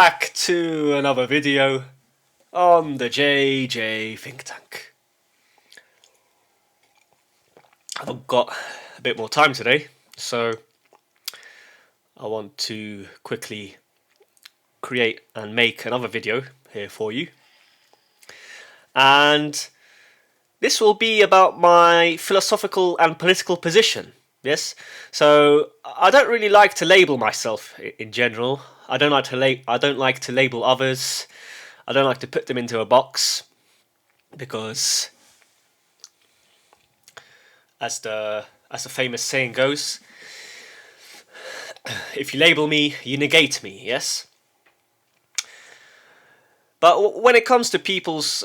back to another video on the JJ Think Tank. I've got a bit more time today, so I want to quickly create and make another video here for you. And this will be about my philosophical and political position. Yes, so I don't really like to label myself in general. I don't like to label others. I don't like to put them into a box, because as the famous saying goes, if you label me, you negate me. Yes. But when it comes to people's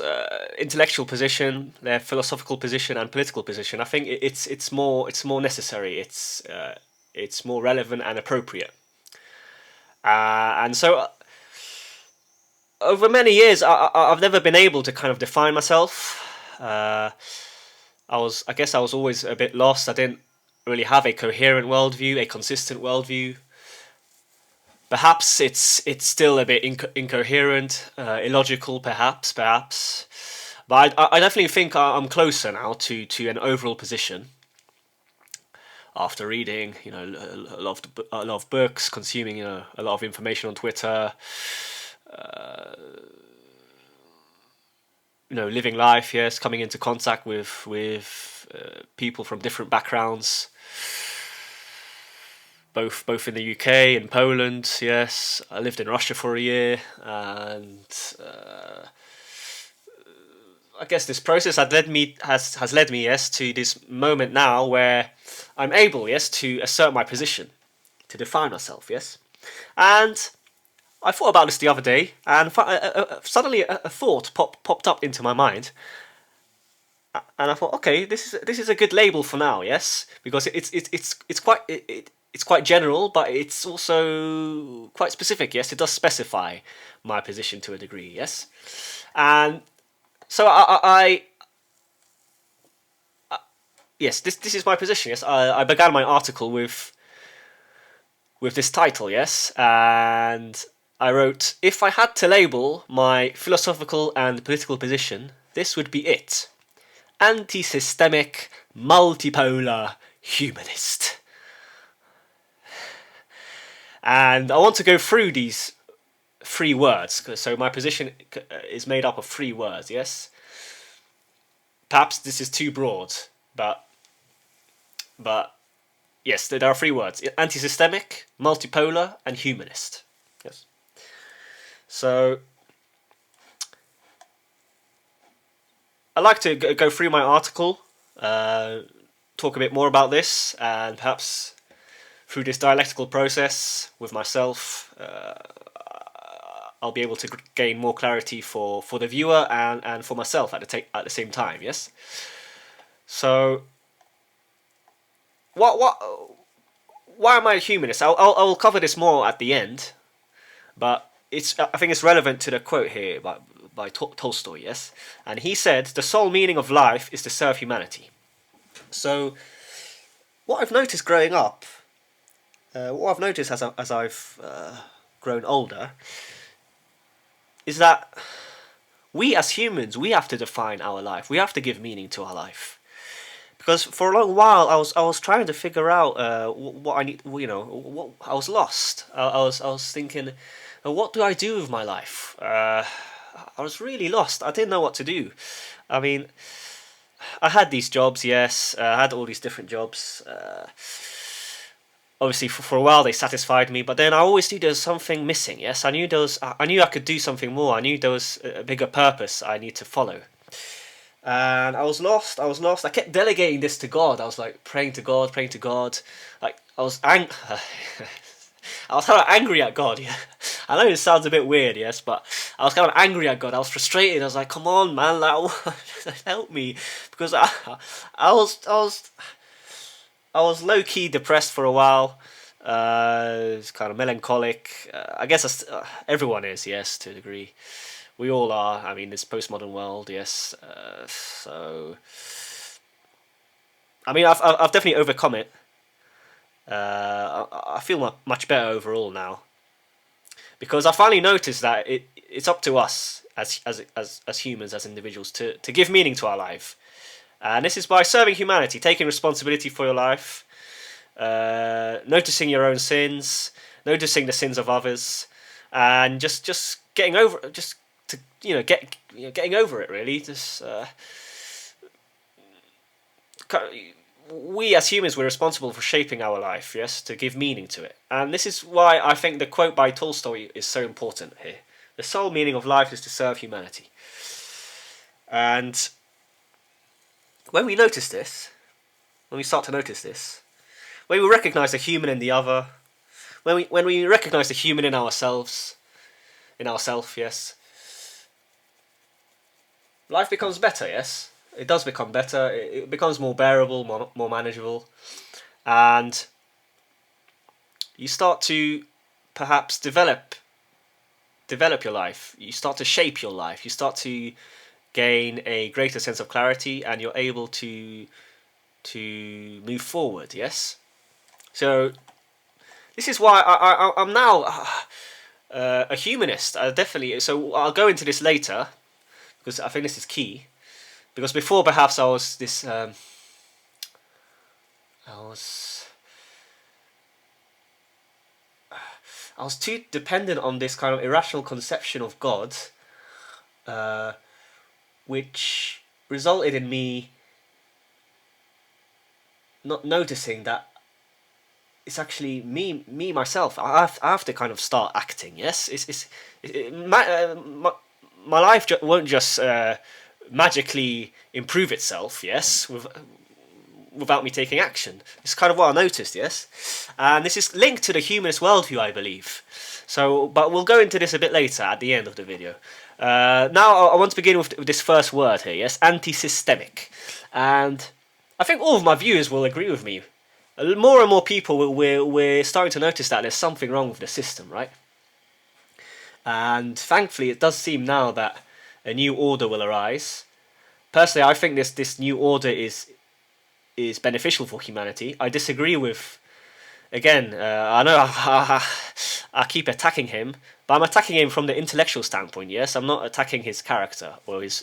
intellectual position, their philosophical position and political position, I think it's more necessary. It's more relevant and appropriate. And so, over many years, I've never been able to kind of define myself. I guess I was always a bit lost. I didn't really have a coherent worldview, a consistent worldview. Perhaps it's still a bit incoherent, illogical, perhaps. But I definitely think I'm closer now to an overall position. After reading, a lot of books, consuming, a lot of information on Twitter, living life, yes, coming into contact with people from different backgrounds. Both in the UK and Poland, yes. I lived in Russia for a year, and I guess this process has led me, yes, to this moment now where I'm able, yes, to assert my position, to define myself, yes. And I thought about this the other day, and suddenly a thought popped up into my mind, and I thought, okay, this is a good label for now, yes, because it's quite general, but it's also quite specific. Yes, it does specify my position to a degree. Yes, and so yes, this is my position. Yes, I began my article with this title. Yes, and I wrote, if I had to label my philosophical and political position, this would be it: antisystemic, multipolar, humanist. And I want to go through these 3 words. So my position is made up of 3 words, yes? Perhaps this is too broad, but yes, there are 3 words: antisystemic, multipolar, and humanist. Yes. So I'd like to go through my article, talk a bit more about this, and perhaps through this dialectical process with myself, I'll be able to gain more clarity for the viewer and for myself at the same time. Yes. So, why am I a humanist? I'll cover this more at the end, but I think it's relevant to the quote here by Tolstoy. Yes, and he said, "The sole meaning of life is to serve humanity." So, what I've noticed growing up. What I've noticed as I've grown older is that we as humans, we have to define our life. We have to give meaning to our life. Because for a long while I was trying to figure out what I need. What I was lost. I was thinking, what do I do with my life? I was really lost. I didn't know what to do. I mean, I had these jobs. Yes, I had all these different jobs. Obviously, for a while they satisfied me, but then I always knew there was something missing. Yes, I knew I could do something more. I knew there was a bigger purpose I need to follow. And I was lost. I kept delegating this to God. I was like praying to God. Like I was I was kind of angry at God. Yeah, I know it sounds a bit weird. Yes, but I was kind of angry at God. I was frustrated. I was like, "Come on, man! Like, help me!" Because I was low-key depressed for a while. It's kind of melancholic. I guess everyone is, yes, to a degree. We all are. I mean, this postmodern world, yes. So, I mean, I've definitely overcome it. I feel much better overall now. because I finally noticed that it's up to us as humans, as individuals, to give meaning to our life. And this is by serving humanity, taking responsibility for your life, noticing your own sins, noticing the sins of others, and just getting over, just to getting over it. Really, just we as humans, we're responsible for shaping our life, yes, to give meaning to it. And this is why I think the quote by Tolstoy is so important here. The sole meaning of life is to serve humanity. And when we notice this, when we start to notice this, when we recognize the human in the other, when we recognize the human in ourselves, yes, life becomes better, yes. It does become better. It becomes more bearable, more manageable, and you start to perhaps develop your life. You start to shape your life. You start to gain a greater sense of clarity, and you're able to move forward. Yes. So this is why I'm now a humanist. Definitely. So I'll go into this later because I think this is key. Because before, perhaps I was this. I was too dependent on this kind of irrational conception of God, which resulted in me not noticing that it's actually me myself. I have to kind of start acting. Yes, my life won't just magically improve itself, yes, without me taking action. It's kind of what I noticed, yes, and this is linked to the humanist worldview, I believe. So, but we'll go into this a bit later at the end of the video. Now I want to begin with this first word here, yes, antisystemic, and I think all of my viewers will agree with me. More and more people we're starting to notice that there's something wrong with the system, right? And thankfully, it does seem now that a new order will arise. Personally, I think this new order is beneficial for humanity. I disagree with. Again, I know I keep attacking him, but I'm attacking him from the intellectual standpoint. Yes, I'm not attacking his character or his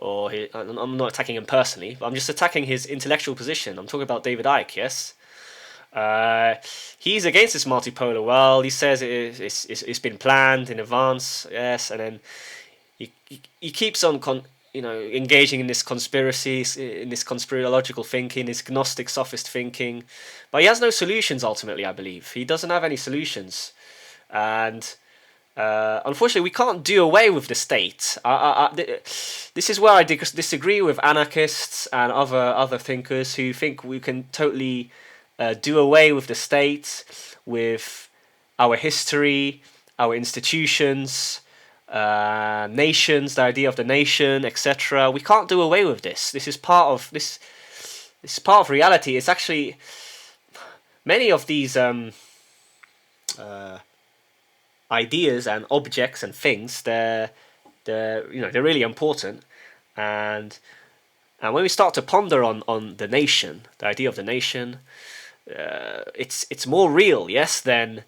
I'm not attacking him personally, but I'm just attacking his intellectual position. I'm talking about David Icke. Yes. He's against this multipolar world. He says it's been planned in advance. Yes, and then he keeps on engaging in this conspiracy, in this conspirological thinking, this gnostic sophist thinking, but he has no solutions. Ultimately, I believe he doesn't have any solutions, and unfortunately, we can't do away with the state. This is where I disagree with anarchists and other thinkers who think we can totally do away with the state, with our history, our institutions. Nations, the idea of the nation, etc. We can't do away with this. This is part of this. This is part of reality. It's actually many of these ideas and objects and things. They're really important, and when we start to ponder on the nation, the idea of the nation, it's more real, yes, than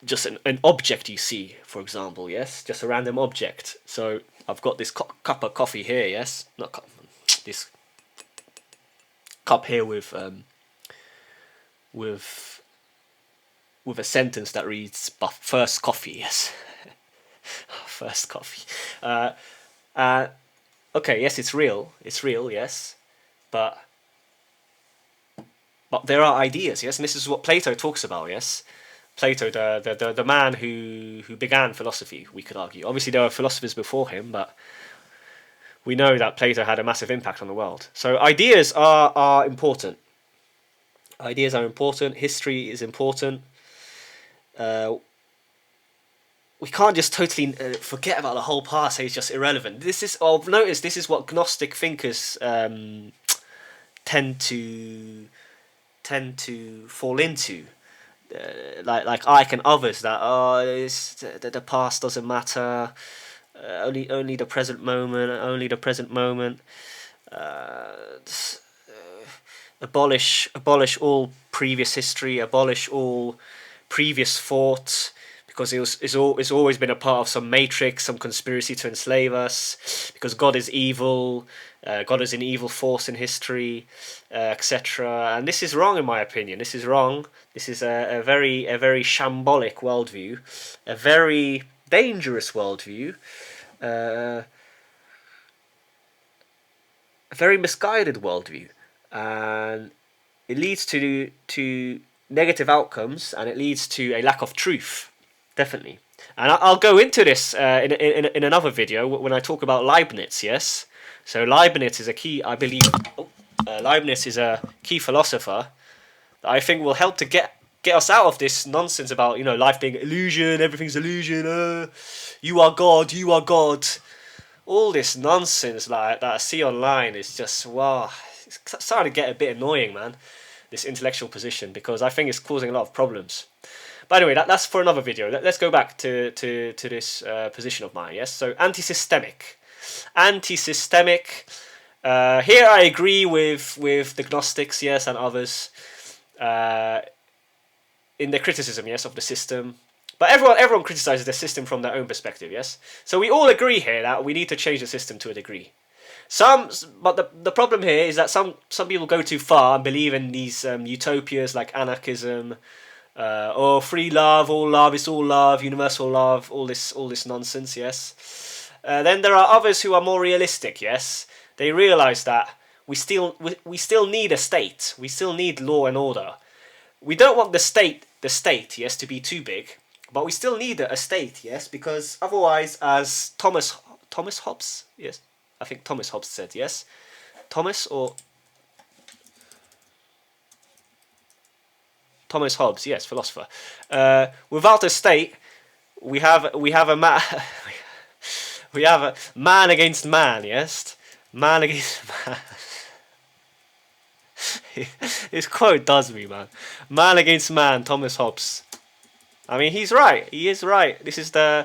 just an object you see, for example, yes, just a random object. So I've got this cup of coffee here, yes, not cup, this cup here with a sentence that reads "But first coffee," yes, first coffee. Okay, yes, it's real, yes, but there are ideas, yes, and this is what Plato talks about, yes. Plato, the man who began philosophy, we could argue. Obviously, there were philosophers before him, but we know that Plato had a massive impact on the world. So ideas are important. Ideas are important. History is important. We can't just totally forget about the whole past. Say it's just irrelevant. Notice this is what Gnostic thinkers tend to fall into. Like Ike and others, that the past doesn't matter, only the present moment, abolish all previous history, abolish all previous thought, because it's always been a part of some matrix, some conspiracy to enslave us, because God is evil, God is an evil force in history, etc. And this is wrong, in my opinion. This is wrong. This is a very shambolic worldview, a very dangerous worldview, a very misguided worldview, and it leads to negative outcomes, and it leads to a lack of truth, definitely. And I'll go into this in another video when I talk about Leibniz. Yes, so Leibniz is a key, I believe. Leibniz is a key philosopher that I think will help to get us out of this nonsense about life being illusion, everything's illusion. You are God, you are God. All this nonsense that I see online is just, wow, it's starting to get a bit annoying, man, this intellectual position, because I think it's causing a lot of problems. But anyway, that's for another video. Let's go back to this position of mine, yes? So, antisystemic. Antisystemic. Here I agree with the Gnostics, yes, and others, in the criticism, yes, of the system. But everyone criticizes the system from their own perspective, yes? So we all agree here that we need to change the system to a degree. But the problem here is that some people go too far and believe in these utopias like anarchism, or free love, all love is all love, universal love, all this nonsense, yes? Then there are others who are more realistic, yes? They realize that we still need a state. We still need law and order. We don't want the state, yes, to be too big. But we still need a state, yes, because otherwise, as Thomas Hobbes, yes, I think Thomas Hobbes said, yes, Thomas Hobbes, yes, philosopher. Without a state, we have a we have a man against man, yes, man against man. This quote does me, man. Man against man, Thomas Hobbes. I mean, he's right. He is right. This is an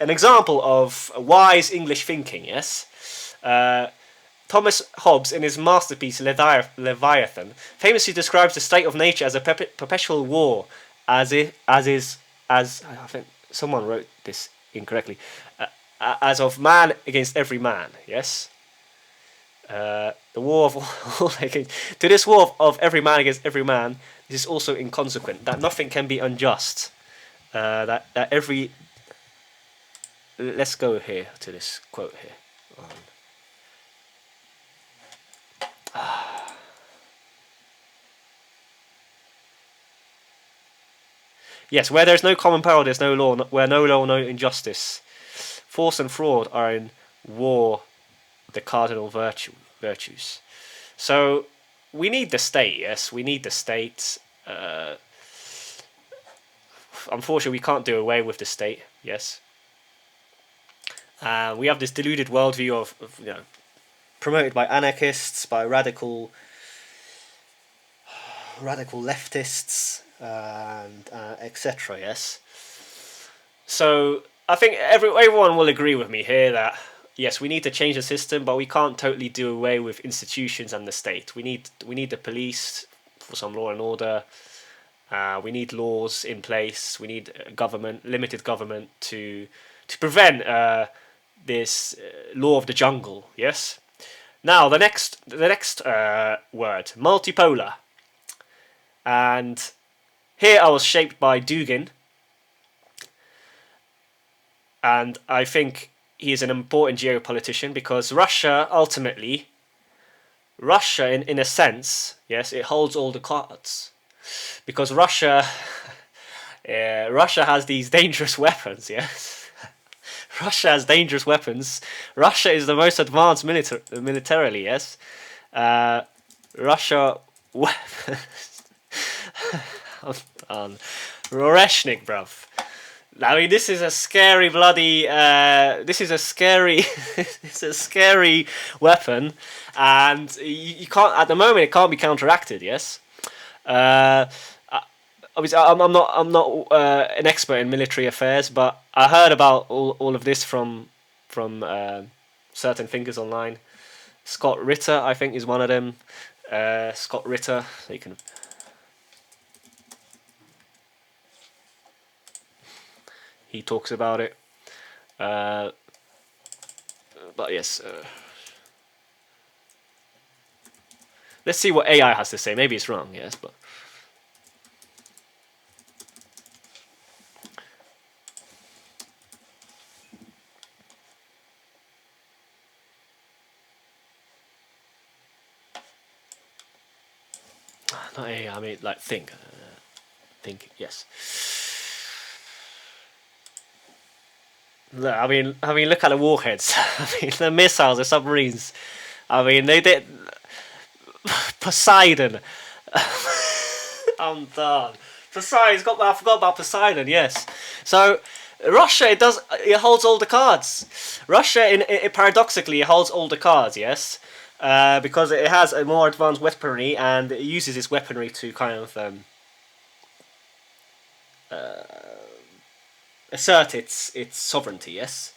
example of wise English thinking. Yes, Thomas Hobbes, in his masterpiece Leviathan, famously describes the state of nature as a perpetual war, as I think someone wrote this incorrectly, as of man against every man. Yes. The war of all against, to this war of every man against every man, this is also inconsequent, that nothing can be unjust, that every, let's go here to this quote here. Yes, where there's no common power, there's no law, where no law, no injustice. Force and fraud are in war the cardinal virtues. So we need the state, yes, we need the state. Unfortunately, we can't do away with the state, yes. We have this deluded worldview of promoted by anarchists, by radical leftists, and etc. Yes. So I think everyone will agree with me here that yes, we need to change the system, but we can't totally do away with institutions and the state. We need the police for some law and order. We need laws in place. We need limited government to prevent this law of the jungle. Yes. Now the next word, multipolar, and here I was shaped by Dugin, and I think he is an important geopolitician because Russia, ultimately, in a sense, yes, it holds all the cards. Because Russia has these dangerous weapons, yes. Russia has dangerous weapons. Russia is the most advanced militarily, yes. Russia weapons. Roreshnik, bruv. I mean, this is a scary bloody. This is a scary. It's a scary weapon, and you can't. At the moment, it can't be counteracted. Yes. Obviously, I'm not an expert in military affairs, but I heard about all of this from certain thinkers online. Scott Ritter, I think, is one of them. Scott Ritter. So you can. He talks about it. But yes. Let's see what AI has to say. Maybe it's wrong. Yes, but. Not AI. I mean, like think. Think. Yes. I mean, look at the warheads. I mean, the missiles, the submarines. I mean, they did. Poseidon. I'm done. Poseidon. I forgot about Poseidon. Yes. So Russia, it holds all the cards. Russia, paradoxically, it holds all the cards. Yes. Because it has a more advanced weaponry and it uses its weaponry to kind of assert its sovereignty. Yes.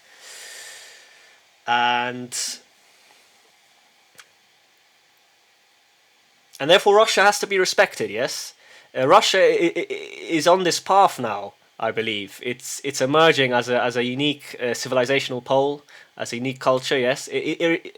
And therefore Russia has to be respected. Yes, Russia is on this path now. I believe it's emerging as a unique civilizational pole, as a unique culture. Yes, it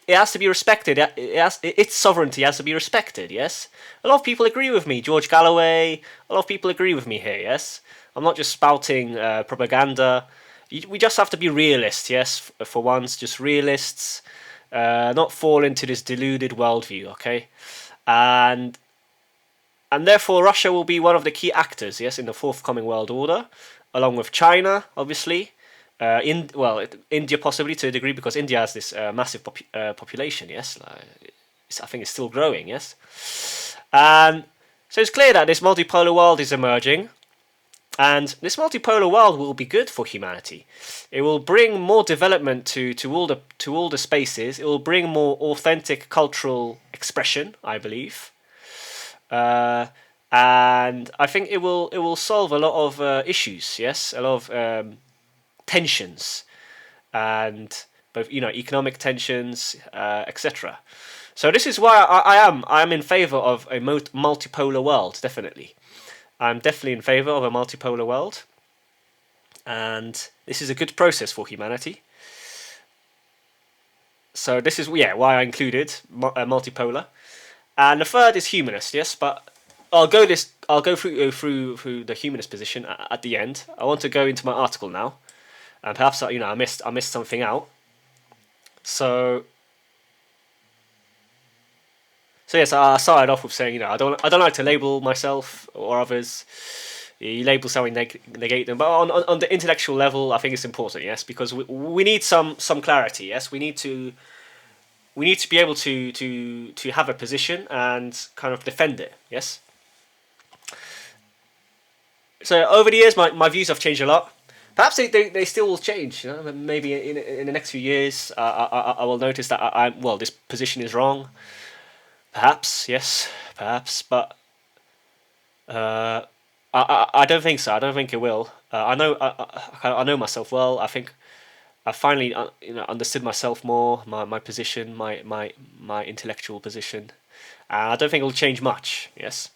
has to be respected. Its sovereignty has to be respected. Yes, a lot of people agree with me. George Galloway. A lot of people agree with me here. Yes, I'm not just spouting propaganda. We just have to be realists. Yes, for once, just realists. Not fall into this deluded worldview. Okay. And therefore Russia will be one of the key actors, yes, in the forthcoming world order, along with China, obviously, India possibly to a degree because India has this massive population, yes, I think it's still growing, yes, and so it's clear that this multipolar world is emerging, and this multipolar world will be good for humanity. It will bring more development to all the spaces. It will bring more authentic cultural expression, I believe, and I think it will solve a lot of issues. Yes, a lot of tensions, and both economic tensions, etc. So this is why I am in favour of a multipolar world. Definitely. I'm definitely in favour of a multipolar world, and this is a good process for humanity. So this is why I included multipolar, and the third is humanist. Yes, but I'll go through the humanist position at the end. I want to go into my article now, and perhaps I missed something out. So yes, I started off with saying I don't like to label myself or others. You label something, negate them, but on the intellectual level, I think it's important. Yes, because we need some clarity. Yes, we need to be able to have a position and kind of defend it. Yes. So over the years, my views have changed a lot. Perhaps they still will change. Maybe in the next few years, I will notice that this position is wrong. Perhaps, yes, perhaps, but I don't think so. I don't think it will. I know myself well. I think I finally understood myself more, my position, my intellectual position. I don't think it will change much. Yes.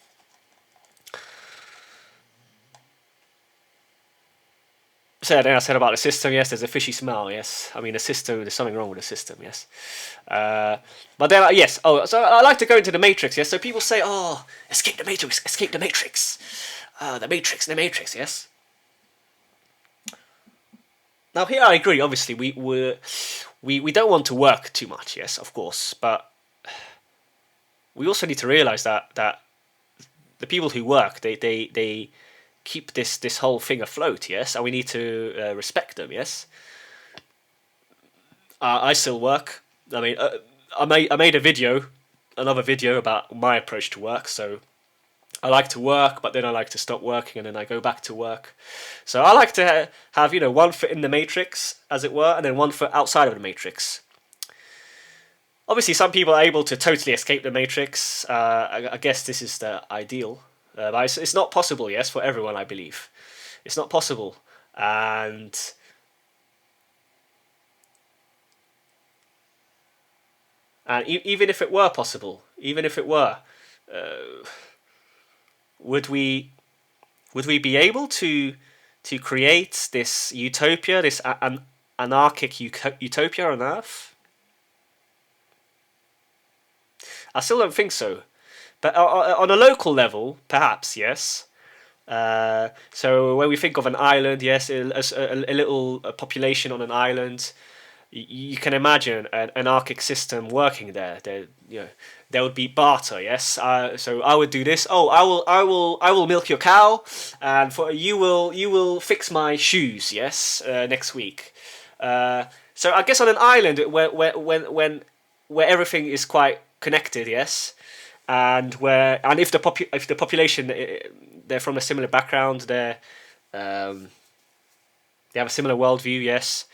So then I said about the system. Yes, there's a fishy smell. Yes, I mean the system. There's something wrong with the system. Yes, but then yes. Oh, so I like to go into the matrix. Yes, so people say, "Oh, escape the matrix, escape the matrix, the matrix, the matrix." Yes. Now here I agree. Obviously, we don't want to work too much. Yes, of course, but we also need to realize that the people who work they keep this whole thing afloat. Yes, and we need to respect them. Yes. I still work. I mean, I made another video about my approach to work. So I like to work, but then I like to stop working, and then I go back to work. So I like to have 1 foot in the matrix, as it were, and then 1 foot outside of the matrix. Obviously, some people are able to totally escape the matrix. I guess this is the ideal, but it's not possible. Yes, for everyone, I believe, it's not possible, and even if it were possible, even if it were, would we be able to create this utopia, this anarchic utopia on Earth? I still don't think so. But on a local level, perhaps, yes. So when we think of an island, yes, a little population on an island, you can imagine an anarchic system working there. There would be barter, yes. So I would do this. Oh, I will milk your cow, and you will fix my shoes, yes, next week. So I guess on an island where everything is quite connected, yes, and if the population, they're from a similar background, they have a similar worldview, yes.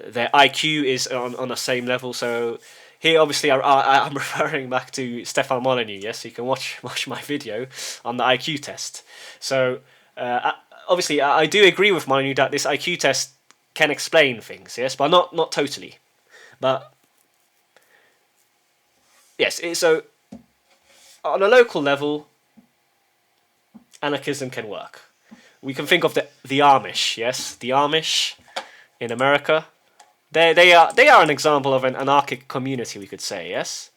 Their IQ is on the same level. So here, obviously, I'm referring back to Stefan Molyneux. Yes, you can watch my video on the IQ test. So obviously, I do agree with Molyneux that this IQ test can explain things. Yes, but not totally. But yes, so on a local level, anarchism can work. We can think of the Amish. Yes, the Amish in America. They are an example of an anarchic community, we could say, yes?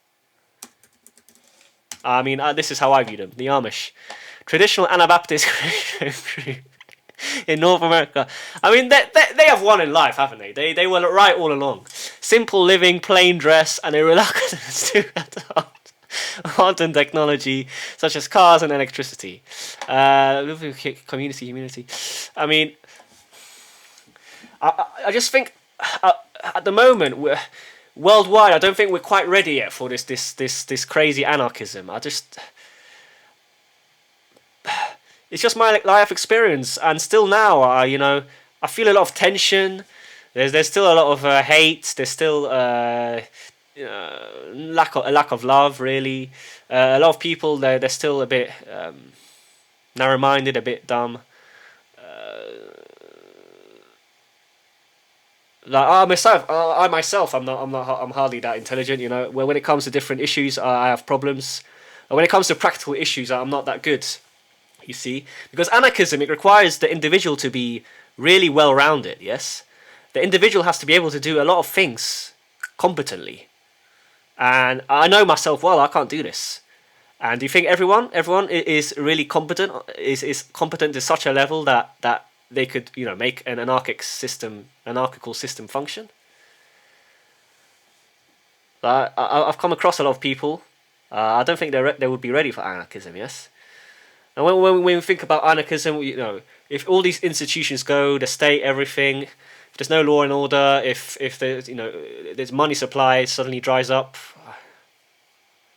I mean, this is how I view them, the Amish. Traditional Anabaptist group in North America. I mean, they have won in life, haven't they? They were right all along. Simple living, plain dress, and a reluctance to adopt modern technology, such as cars and electricity. Community. I mean, I just think... at the moment, worldwide, I don't think we're quite ready yet for this crazy anarchism. It's just my life experience, and still now, I feel a lot of tension. There's still a lot of hate. There's still lack of love, really. A lot of people they're still a bit narrow-minded, a bit dumb. Like I myself, I'm hardly that intelligent. When it comes to different issues, I have problems. And when it comes to practical issues, I'm not that good. You see, because anarchism, it requires the individual to be really well-rounded. Yes, the individual has to be able to do a lot of things competently. And I know myself well. I can't do this. And do you think everyone is really competent? Is competent to such a level that they could, make an anarchical system function? I've come across a lot of people. I don't think they would be ready for anarchism. Yes, and when we think about anarchism, if all these institutions go, the state, everything, if there's no law and order, if there's money supply suddenly dries up.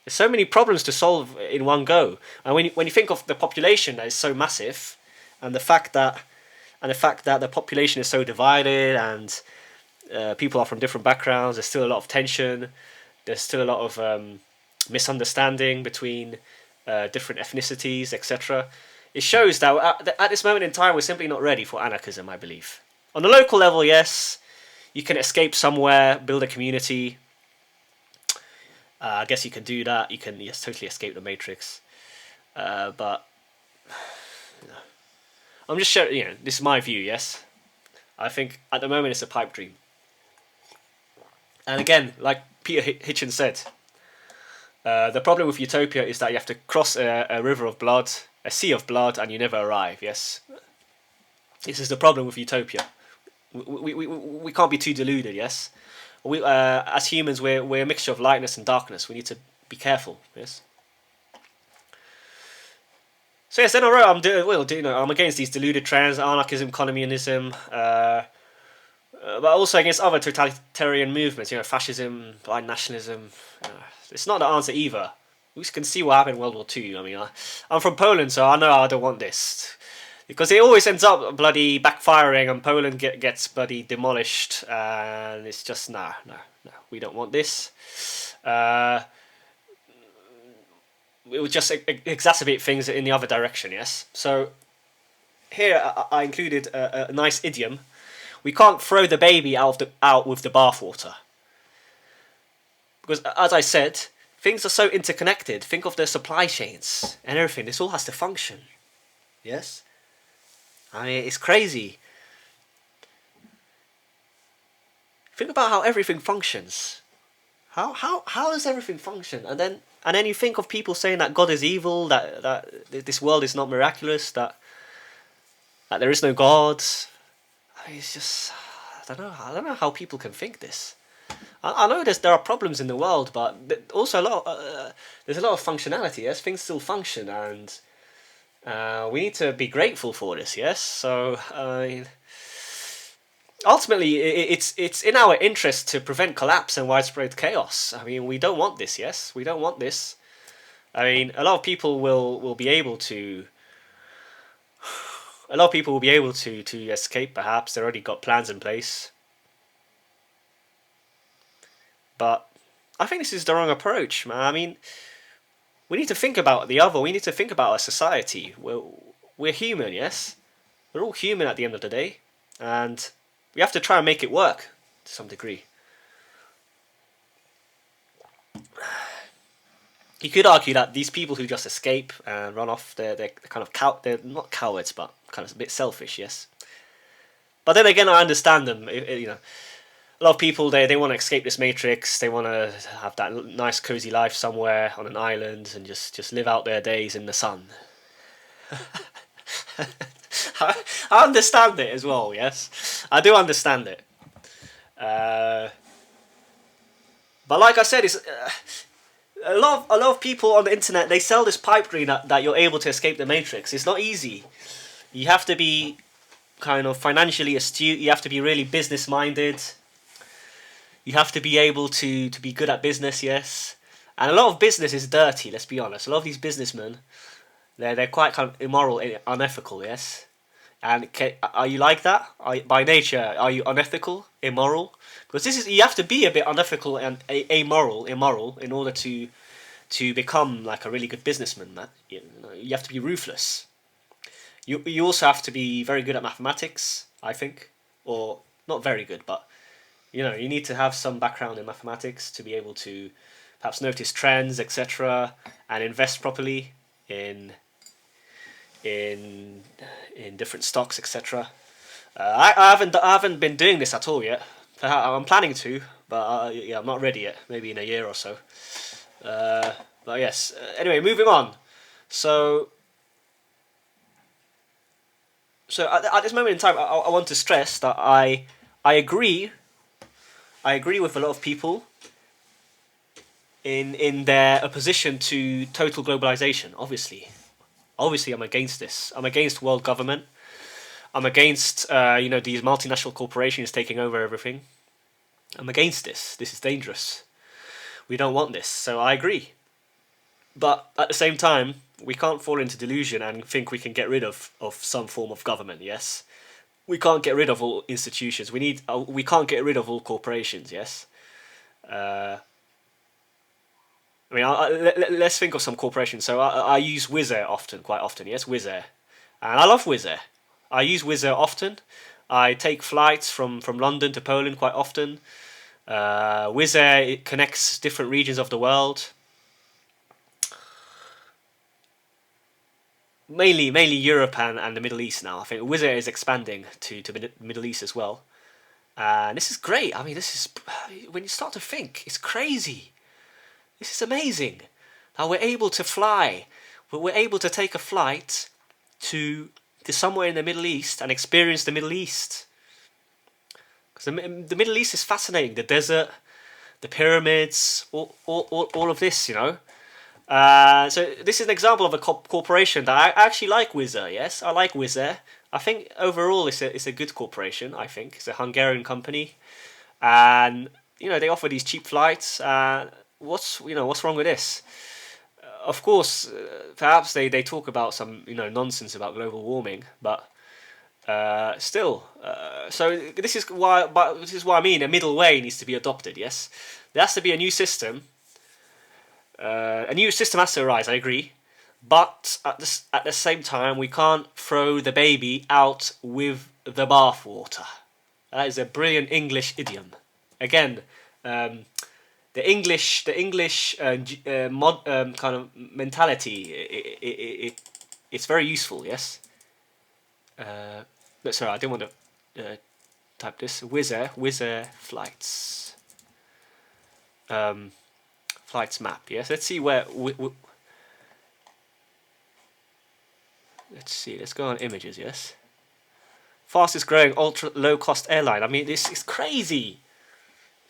There's so many problems to solve in one go. And when you think of the population that is so massive, and the fact that the population is so divided, and people are from different backgrounds, there's still a lot of tension. There's still a lot of misunderstanding between different ethnicities, etc. It shows that at this moment in time, we're simply not ready for anarchism, I believe. On the local level, yes, you can escape somewhere, build a community. I guess you can do that. You can totally escape the matrix. But I'm just sharing. This is my view. Yes, I think at the moment it's a pipe dream. And again, like Peter Hitchens said, the problem with utopia is that you have to cross a river of blood, a sea of blood, and you never arrive. Yes, this is the problem with utopia. We can't be too deluded. Yes. We, as humans, we're a mixture of lightness and darkness. We need to be careful. Yes. So yes, then I wrote, I'm against these deluded trends, anarchism, communism, but also against other totalitarian movements. Fascism, blind nationalism. It's not the answer either. We can see what happened in World War II. I mean, I'm from Poland, so I know I don't want this. Because it always ends up bloody backfiring, and Poland gets bloody demolished, and it's just no, we don't want this. It would just exacerbate things in the other direction. Yes. So here I included a nice idiom. We can't throw the baby out with the bathwater. Because as I said, things are so interconnected. Think of the supply chains and everything. This all has to function. Yes? I mean, it's crazy. Think about how everything functions. How does everything function? And then you think of people saying that God is evil, that this world is not miraculous, that there is no God. I mean, it's just, I don't know how people can think this. I know there are problems in the world, but also there's a lot of functionality. Yes, things still function, and we need to be grateful for this. Yes, so ultimately, it's in our interest to prevent collapse and widespread chaos. I mean, we don't want this. Yes, we don't want this. I mean, a lot of people will be able to. A lot of people will be able to escape. Perhaps they already got plans in place. But I think this is the wrong approach, man. I mean, we need to think about the other. We need to think about our society. We're human, yes? We're all human at the end of the day. And we have to try and make it work to some degree. You could argue that these people who just escape and run off, they're kind of they're not cowards, but kind of a bit selfish, yes? But then again, I understand them, you know. A lot of people, they want to escape this matrix. They want to have that nice cozy life somewhere on an island and just live out their days in the sun. I understand it as well, yes? I do understand it. But like I said, it's a lot of people on the internet, they sell this pipe dream that you're able to escape the matrix. It's not easy. You have to be kind of financially astute. You have to be really business minded. You have to be able to be good at business, yes. And a lot of business is dirty, let's be honest. A lot of these businessmen, they're quite kind of immoral, unethical, yes. And are you like that? By nature, are you unethical, immoral? Because you have to be a bit unethical and immoral in order to become like a really good businessman. You have to be ruthless. You also have to be very good at mathematics, I think, or not very good, but you know, you need to have some background in mathematics to be able to perhaps notice trends, etc., and invest properly in different stocks, etc. I haven't been doing this at all yet. I'm planning to, but yeah, I'm not ready yet. Maybe in a year or so. But yes. Anyway, moving on. So at this moment in time, I want to stress that I agree. I agree with a lot of people in their opposition to total globalization. Obviously, I'm against this. I'm against world government. I'm against these multinational corporations taking over everything. I'm against this. This is dangerous. We don't want this. So I agree. But at the same time, we can't fall into delusion and think we can get rid of some form of government. Yes. We can't get rid of all institutions. We can't get rid of all corporations. Yes. I mean, let's think of some corporations. So I use Wizz Air quite often. Yes, Wizz Air, and I love Wizz Air. I use Wizz Air often. I take flights from London to Poland quite often. Wizz Air, it connects different regions of the world. Mainly Europe and the Middle East now. I think Wizz Air is expanding to the Middle East as well. And this is great. I mean, this is, when you start to think, it's crazy. This is amazing. Now we're able to fly. We're able to take a flight to somewhere in the Middle East and experience the Middle East. Because the Middle East is fascinating. The desert, the pyramids, all of this, you know. So this is an example of a corporation that I actually like. Wizz Air, yes, I like Wizz Air. I think overall it's a good corporation. I think it's a Hungarian company, and they offer these cheap flights. What's wrong with this? Of course, perhaps they talk about some nonsense about global warming, but still. So this is why I mean a middle way needs to be adopted. Yes, there has to be a new system. A new system has to arise, I agree, but at the same time we can't throw the baby out with the bathwater. That is a brilliant English idiom. Again, kind of mentality. It's very useful. Yes. No, sorry, I didn't want to type this. Wizz Air flights. Flights map. Yes. Let's see where. Let's see. Let's go on images. Yes. Fastest growing ultra low cost airline. I mean, this is crazy.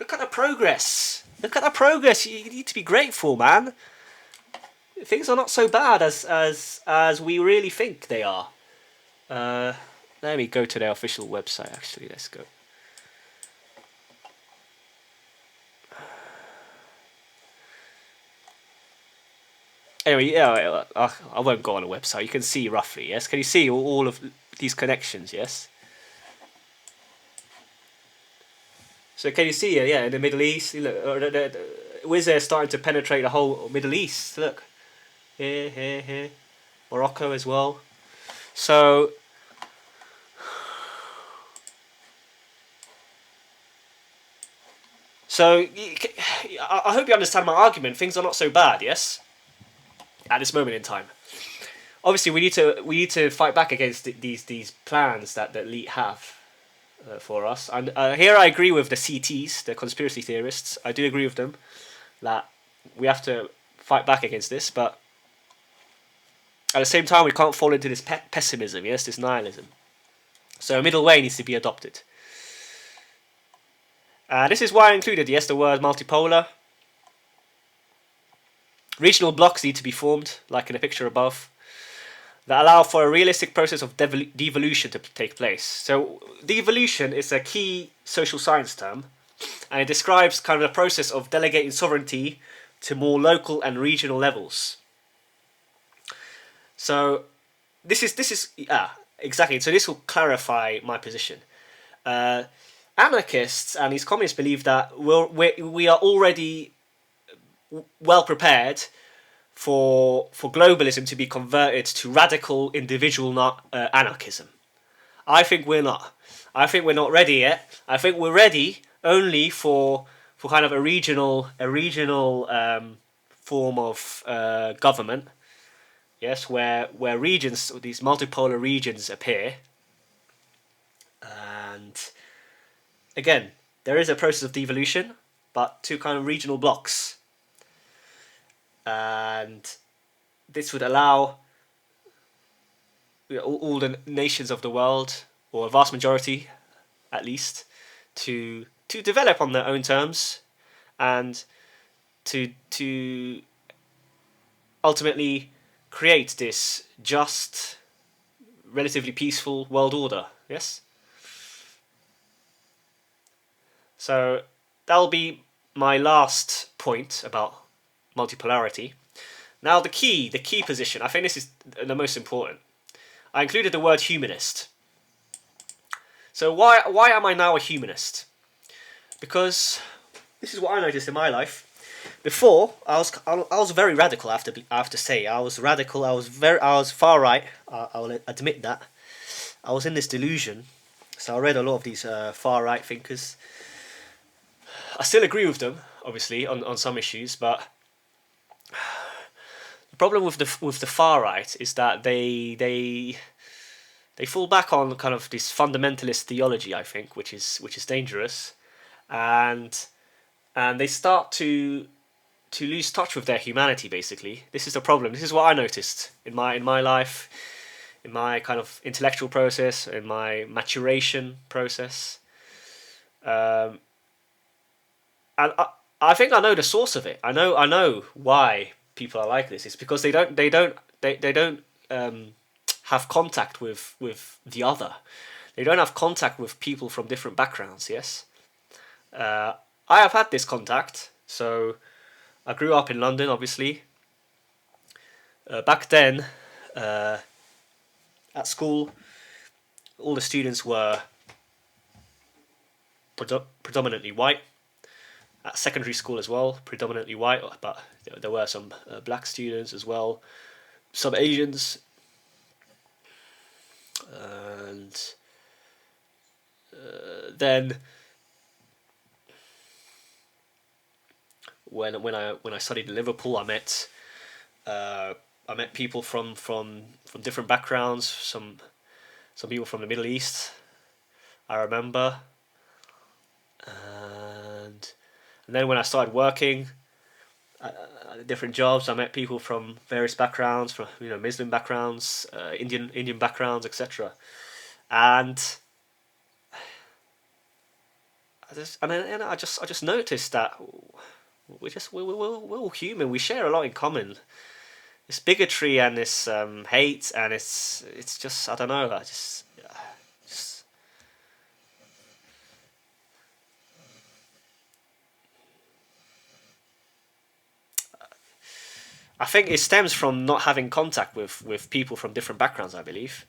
Look at the progress. Look at the progress. You need to be grateful, man. Things are not so bad as we really think they are. Let me go to their official website. Actually, let's go. Anyway, yeah, I won't go on a website. You can see roughly. Yes, can you see all of these connections? Yes. So can you see? Yeah, in the Middle East, look, Wizz Air starting to penetrate the whole Middle East. Look, here, Morocco as well. So, I hope you understand my argument. Things are not so bad, yes, at this moment in time. Obviously, we need to fight back against these plans that the elite have for us. And here I agree with the CTs, the conspiracy theorists. I do agree with them that we have to fight back against this, but at the same time, we can't fall into this pessimism, yes, this nihilism. So a middle way needs to be adopted. This is why I included, yes, the word multipolar. Regional blocks need to be formed, like in the picture above, that allow for a realistic process of devolution to take place. So devolution is a key social science term, and it describes kind of the process of delegating sovereignty to more local and regional levels. So this is exactly. So this will clarify my position. Anarchists and these communists believe that we are already well prepared for globalism to be converted to radical individual anarchism. I think we're not. I think we're not ready yet. I think we're ready only for kind of a regional form of government. Yes, where regions, these multipolar regions appear, and again, there is a process of devolution, but to kind of regional blocks, and this would allow all the nations of the world, or a vast majority, at least, to develop on their own terms, and to ultimately create this just, relatively peaceful world order. Yes. So that'll be my last point about multipolarity. Now the key position. I think this is the most important. I included the word humanist. So why am I now a humanist? Because this is what I noticed in my life. Before I was very radical. I have to say I was radical. I was far right. I will admit that. I was in this delusion. So I read a lot of these far right thinkers. I still agree with them, obviously, on some issues, but the problem with the far right is that they fall back on kind of this fundamentalist theology, I think, which is dangerous, and they start to lose touch with their humanity. Basically, this is the problem. This is what I noticed in my life, in my kind of intellectual process, in my maturation process, and I think I know the source of it. I know why people are like this. It's because they don't have contact with the other. They don't have contact with people from different backgrounds. Yes, I have had this contact. So I grew up in London, obviously. Back then, at school, all the students were predominantly white. At secondary school as well, predominantly white, but there were some black students as well, some Asians, and then when I studied in Liverpool, I met people from different backgrounds. Some people from the Middle East, I remember, and then when I started working different jobs, I met people from various backgrounds, from Muslim backgrounds, Indian backgrounds, etc. And I just noticed that we're all human. We share a lot in common. This bigotry and this hate, and it's just, I don't know. Just I think it stems from not having contact with people from different backgrounds, I believe.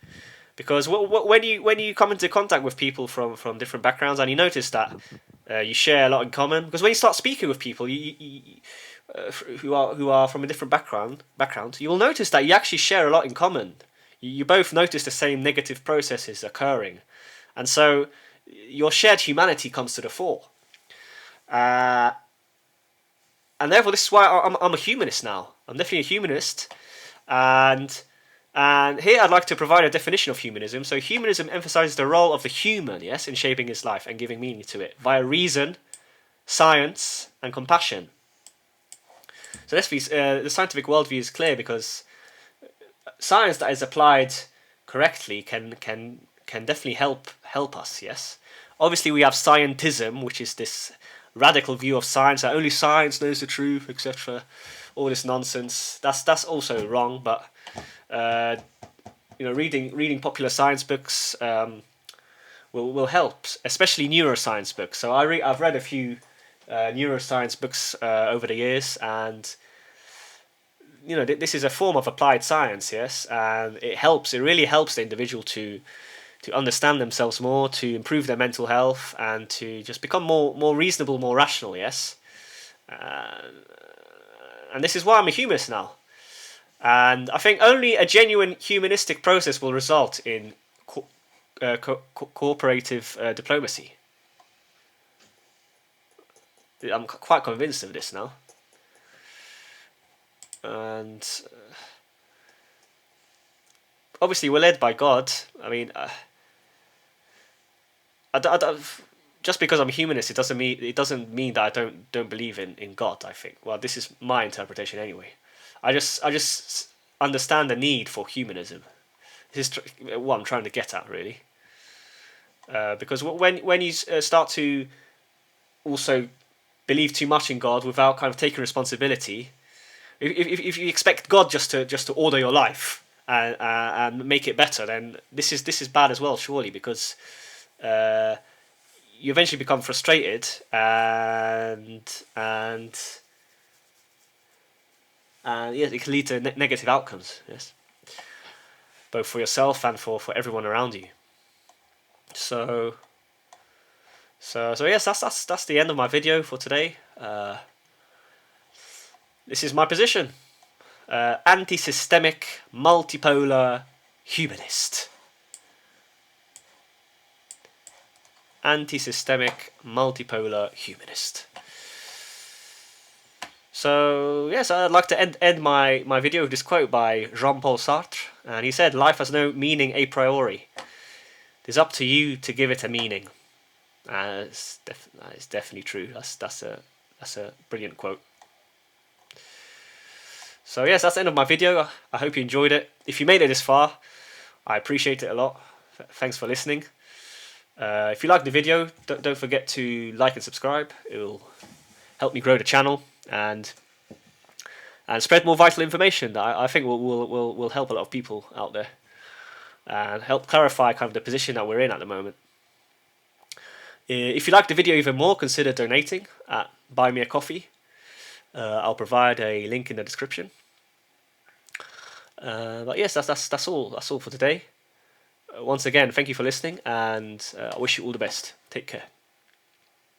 Because when you come into contact with people from different backgrounds, and you notice that you share a lot in common, because when you start speaking with people who are from a different background, you will notice that you actually share a lot in common. You both notice the same negative processes occurring, and so your shared humanity comes to the fore. And therefore, this is why I'm a humanist now. I'm definitely a humanist, and here I'd like to provide a definition of humanism. So humanism emphasizes the role of the human, yes, in shaping his life and giving meaning to it via reason, science, and compassion. So the scientific worldview is clear, because science that is applied correctly can definitely help us. Yes, obviously we have scientism, which is this radical view of science that only science knows the truth, etc. All this nonsense. That's also wrong. But reading popular science books will help, especially neuroscience books. So I've read a few neuroscience books over the years, and this is a form of applied science, yes, and it really helps the individual to understand themselves more, to improve their mental health, and to just become more reasonable, more rational, yes. And this is why I'm a humanist now. And I think only a genuine humanistic process will result in cooperative diplomacy. I'm quite convinced of this now. And obviously we're led by God. I mean, just because I'm a humanist, it doesn't mean that I don't believe in God. I think. Well, this is my interpretation anyway. I just understand the need for humanism. This is what I'm trying to get at, really. Because when you start to also believe too much in God without kind of taking responsibility, if you expect God just to order your life and make it better, then this is bad as well, surely, because you eventually become frustrated and yes, it can lead to negative outcomes. Yes, both for yourself and for everyone around you. So yes, that's the end of my video for today. This is my position. Antisystemic, multipolar, humanist. Antisystemic, multipolar, humanist. So yes, I'd like to end my video with this quote by Jean-Paul Sartre, and he said, "Life has no meaning a priori. It is up to you to give it a meaning." It's definitely true. That's a brilliant quote. So yes, that's the end of my video. I hope you enjoyed it. If you made it this far, I appreciate it a lot. Thanks for listening. If you like the video, don't forget to like and subscribe. It will help me grow the channel and spread more vital information that I think will help a lot of people out there and help clarify kind of the position that we're in at the moment. If you like the video even more, consider donating at Buy Me a Coffee. I'll provide a link in the description. But yes, that's all for today. Once again, thank you for listening, and I wish you all the best. Take care.